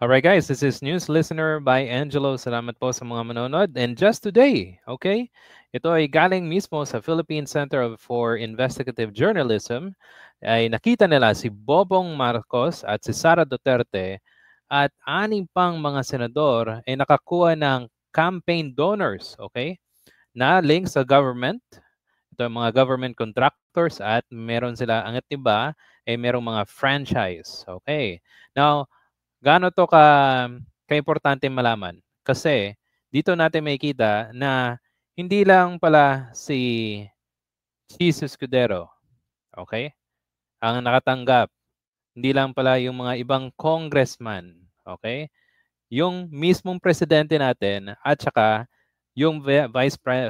Alright guys, this is News Listener by Angelo. Salamat po sa mga manonood. And just today, okay, ito ay galing mismo sa Philippine Center for Investigative Journalism. Ay nakita nila si Bobong Marcos at si Sara Duterte at anim pang mga senador ay nakakuha ng campaign donors, okay, na link sa government. Ito ang mga government contractors at meron sila, ang iba ay merong mga franchise. Okay. Now, gaano 'to kaimportante malaman? Kasi dito natin makikita na hindi lang pala si Cheese Escudero, okay, ang nakatanggap. Hindi lang pala yung mga ibang congressman, okay? Yung mismong presidente natin at saka yung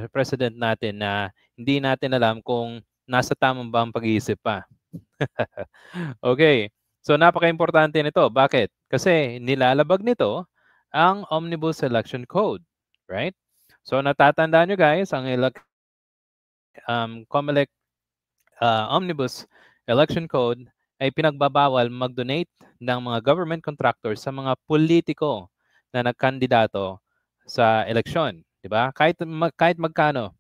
president natin na hindi natin alam kung nasa tamang ba ang pag-iisip pa. Okay. So napaka-importante nito. Bakit? Kasi nilalabag nito ang Omnibus Election Code, right? So natatandaan nyo guys, ang COMELEC Omnibus Election Code ay pinagbabawal mag-donate ng mga government contractors sa mga politiko na nagkandidato sa eleksyon, 'di ba? Kahit magkano,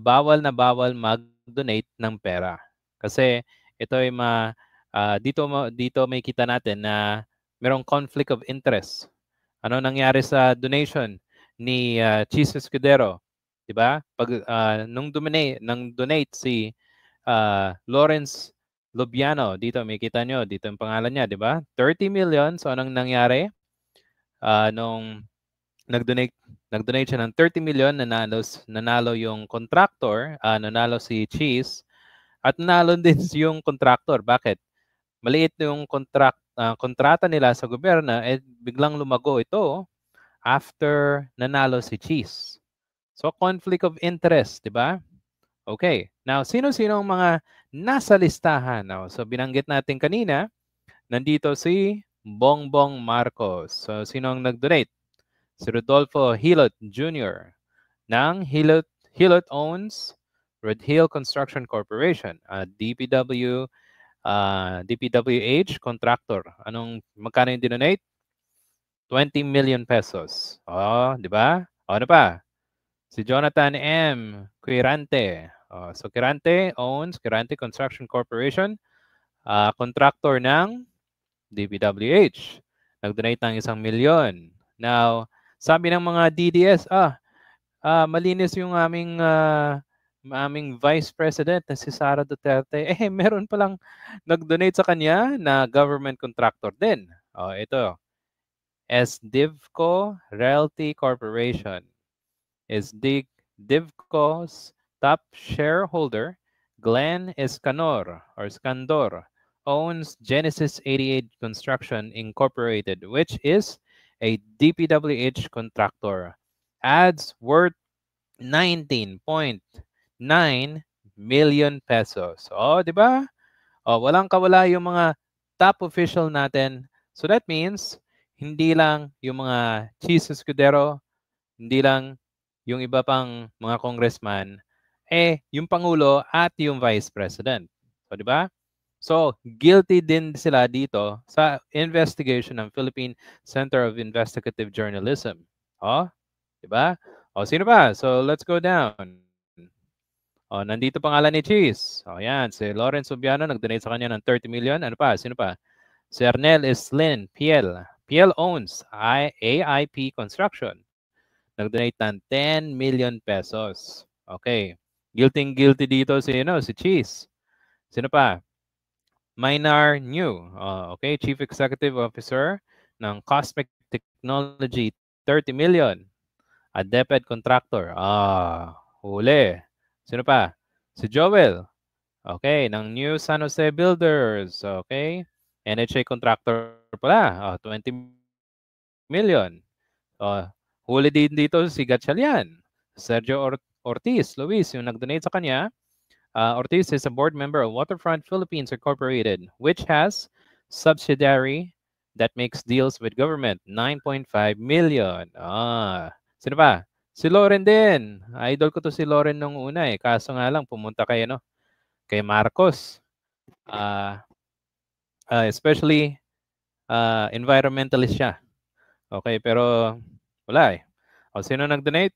bawal na bawal mag-donate ng pera. Kasi ito ay dito may kita natin na merong conflict of interest. Ano nangyari sa donation ni Chis Escudero, 'di ba? Nung donate si Lawrence Lubiano, dito may kita nyo, dito yung pangalan niya, 'di ba? 30 million. So anong nangyari? Nung nag-donate nag-donate siya ng 30 million, nanalo yung contractor, nanalo si Cheese at nanalo din yung contractor. Bakit? Maliit yung kontrata nila sa gobyerno, biglang lumago ito after nanalo si Cheese. So conflict of interest, 'di ba? Okay. Now, sino-sino ang mga nasa listahan? Now, so binanggit natin kanina, nandito si Bongbong Marcos. So sino ang nag-donate? Si Rodolfo Hilot Jr. ng Hilot owns Red Hill Construction Corporation, DPWH contractor. Magkano yung dinonate? 20 million pesos. Oh, di ba? O, ano pa? Si Jonathan M. Quirante. Oh, so Quirante owns Quirante Construction Corporation, contractor ng DPWH. Nag-donate ng 1 milyon. Now, sabi ng mga DDS, malinis yung aming Vice President na si Sara Duterte. Meron palang nag-donate sa kanya na government contractor din. Oh, ito. SDivco Realty Corporation. SDivco's top shareholder, Glenn Escandor, owns Genesis 88 Construction Incorporated, which is a DPWH contractor. Adds worth 19.9 million pesos. Oh, di ba? Oh, walang kawala yung mga top official natin. So that means, hindi lang yung mga Cheese Escudero, hindi lang yung iba pang mga congressman, yung Pangulo at yung Vice President. So, di ba? So, guilty din sila dito sa investigation ng Philippine Center of Investigative Journalism. Oh, di ba? O, sino pa? So, let's go down. O, nandito pangalan ni Cheese. O, yan. Si Lawrence Subiano, nag-donate sa kanya ng 30 million. Ano pa? Sino pa? Si Ernel Eslin Piel. Piel owns AIP Construction. Nag-donate ng 10 million pesos. Okay. Guilty dito si Cheese. Sino pa? Minar New. Okay. Chief Executive Officer ng Cosmic Technology, 30 million. A DepEd contractor. Huli. Sino pa? Si Joel. Okay, ng New San Jose Builders. Okay. NHA contractor pala. 20 million. Huli din dito si Gatchalian. Sergio Ortiz, Luis, yung nag-donate sa kanya. Ortiz is a board member of Waterfront Philippines Incorporated, which has subsidiary that makes deals with government. 9.5 million. Sino pa? Si Loren din. Idol ko to si Loren nung una eh. Kaso nga lang, pumunta kay Marcos. Especially environmentalist siya. Okay, pero wala eh. O, sino nag-donate?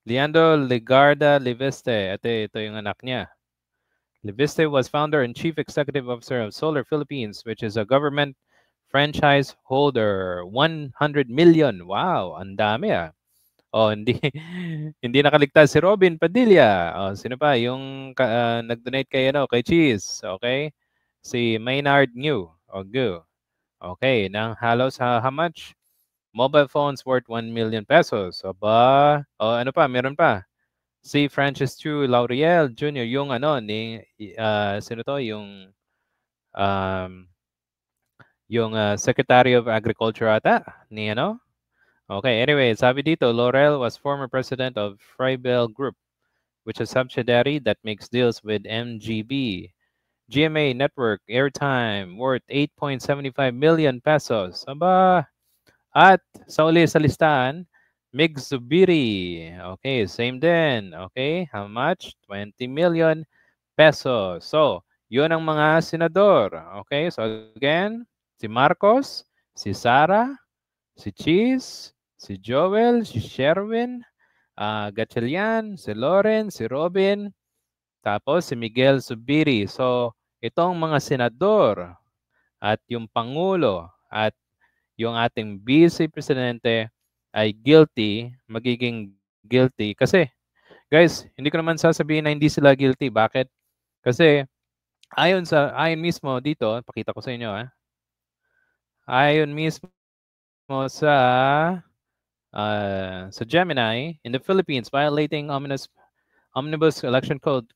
Leandro Legarda Liveste. Ito yung anak niya. Liveste was founder and chief executive officer of Solar Philippines, which is a government franchise holder. 100 million. Wow, ang dami ah. Oh, hindi hindi nakaligtas si Robin Padilla. Oh, sino pa? Yung nag-donate kay kay Cheese, okay? Si Maynard New o Gu. Okay, nang halos how much? Mobile phones worth 1 million pesos. Aba, oh, ano pa? Meron pa. Si Francis Chu Lauriel Jr. yung ni sino to? Um, yung Secretary of Agriculture ata ni Okay, anyway, sabi dito, Laurel was former president of Freibel Group, which is a subsidiary that makes deals with MGB. GMA Network airtime worth 8.75 million pesos. Aba, at sa uli sa listahan, Mig Zubiri. Okay, same din. Okay, how much? 20 million pesos. So, yun ang mga senador. Okay, so again, si Marcos, si Sara, si Cheese, si Joel, si Sherwin, Gatchalian, si Loren, si Robin, tapos si Miguel Zubiri. So, itong mga senador at yung Pangulo at yung ating Vice Presidente ay guilty, magiging guilty. Kasi, guys, hindi ko naman sasabihin na hindi sila guilty. Bakit? Kasi, ayon mismo dito, pakita ko sa inyo ayon mismo sa Gemini, in the Philippines, violating omnibus election code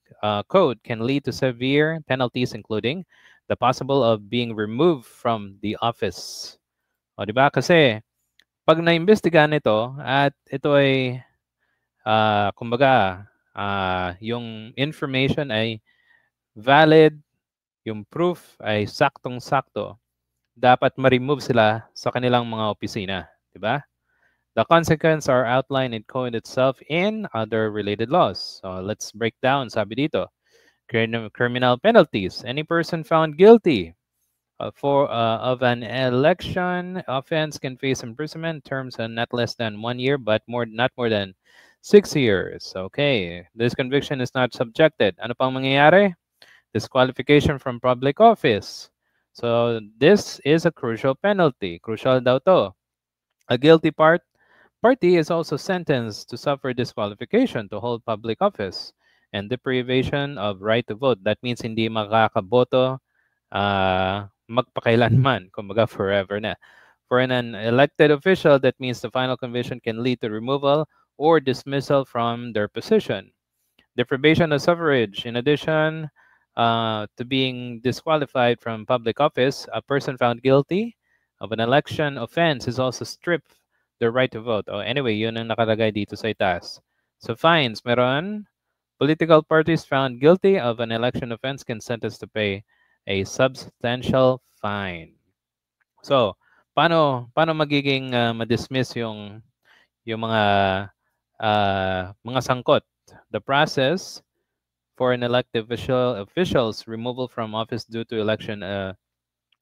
can lead to severe penalties, including the possible of being removed from the office. O, di ba? Kasi pag naimbestigahan ito at ito ay kumbaga yung information ay valid, yung proof ay saktong-sakto, dapat ma-remove sila sa kanilang mga opisina, di ba? The consequences are outlined in code itself in other related laws. So let's break down, sabi dito. Criminal penalties. Any person found guilty of an election offense can face imprisonment terms of not less than 1 year, but not more than 6 years. Okay, this conviction is not subjected. Ano pang mangyayari? Disqualification from public office. So this is a crucial penalty. Crucial daw to. A guilty party is also sentenced to suffer disqualification to hold public office and deprivation of right to vote. That means hindi makakaboto magpakailanman, kumbaga forever na. For an elected official, that means the final conviction can lead to removal or dismissal from their position. Deprivation of suffrage. In addition to being disqualified from public office, a person found guilty of an election offense is also stripped their right to vote. Oh, anyway, yun ang nakalagay dito sa itaas. So fines, meron. Political parties found guilty of an election offense can sentence to pay a substantial fine. So, paano magiging ma-dismiss yung mga sangkot? The process for an elected official's removal from office due to election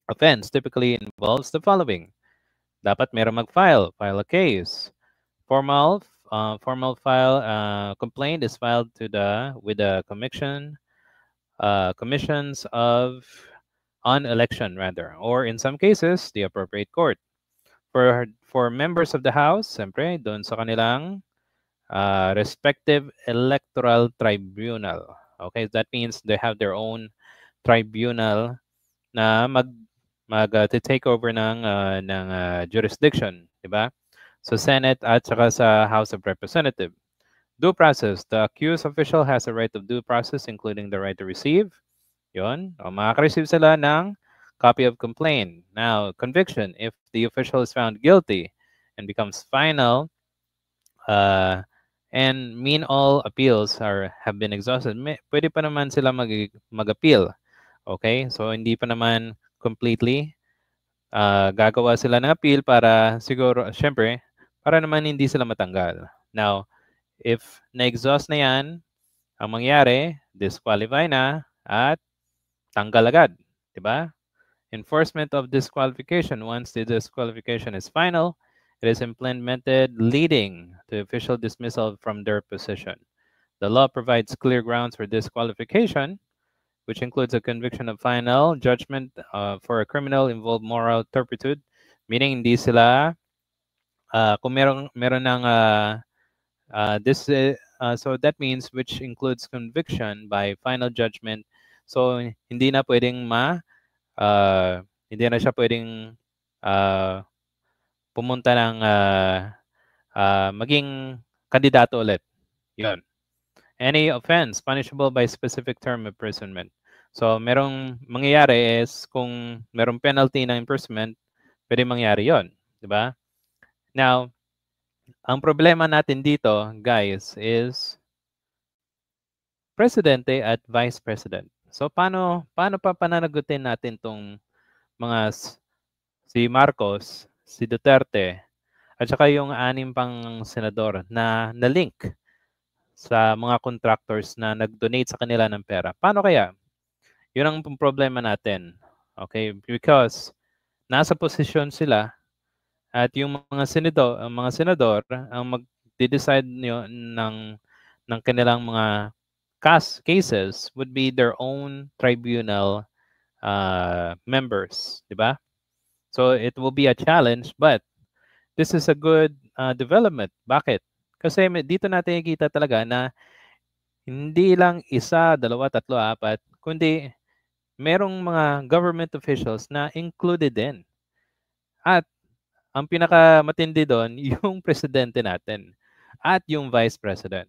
offense typically involves the following. Dapat meron file a case. Formal complaint is filed with the commissions on election rather, or in some cases the appropriate court. For members of the House, siyempre doon sa kanilang respective electoral tribunal. Okay, that means they have their own tribunal na take over ng jurisdiction, di ba? So Senate at saka sa House of Representatives. Due process. The accused official has a right of due process, including the right to receive. Yon. O, makaka-receive sila ng copy of complaint. Now, conviction. If the official is found guilty and becomes final, and mean all appeals have been exhausted, pwede pa naman sila mag-appeal. Okay? So, hindi pa naman completely gagawa sila ng appeal para siguro, syempre, para naman hindi sila matanggal. Now, if na-exhaust na yan, ang mangyari, disqualify na at tanggal agad. Diba? Enforcement of disqualification. Once the disqualification is final, it is implemented, leading to official dismissal from their position. The law provides clear grounds for disqualification, which includes a conviction of final judgment for a criminal involved moral turpitude, meaning hindi sila, kung meron ng, so that means which includes conviction by final judgment. So hindi na pwedeng hindi na siya pwedeng pumunta ng maging kandidato ulit. Yun. Any offense punishable by specific term of imprisonment. So merong mangyayari is kung merong penalty ng imprisonment, pwede mangyari yon, di ba? Now, ang problema natin dito, guys, is presidente at vice president. So paano pa pananagutin natin tong mga si Marcos, si Duterte, at saka yung 6 pang senador na na-link sa mga contractors na nag-donate sa kanila ng pera? Paano kaya? Yun ang problema natin. Okay? Because nasa posisyon sila at yung mga senador ang mag-decide ng kanilang mga cases would be their own tribunal members, di ba? So it will be a challenge, but this is a good development. Bakit? Kasi dito natin nakikita talaga na hindi lang 1, 2, 3, 4, kundi merong mga government officials na included din. At ang pinakamatindi doon, yung presidente natin at yung vice president.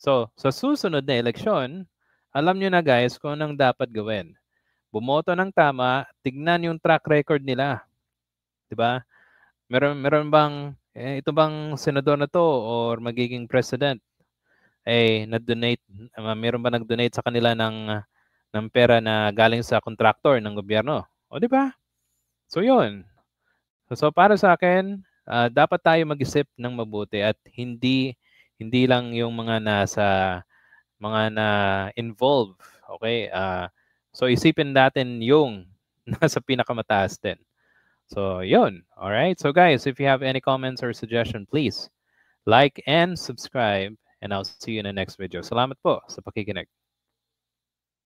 So, sa susunod na eleksyon, alam nyo na guys kung anong dapat gawin. Bumoto ng tama, tignan yung track record nila. 'Di ba? Meron bang ito bang senador na to or magiging president nag-donate, meron ba nag-donate sa kanila ng pera na galing sa contractor ng gobyerno? O di ba? So 'yun. So para sa akin, dapat tayo mag-isip ng mabuti at hindi lang yung mga na involved, okay? So isipin natin yung nasa pinakamataas din. So, yun. All right. So, guys, if you have any comments or suggestion, please like and subscribe. And I'll see you in the next video. Salamat po sa pakikinig.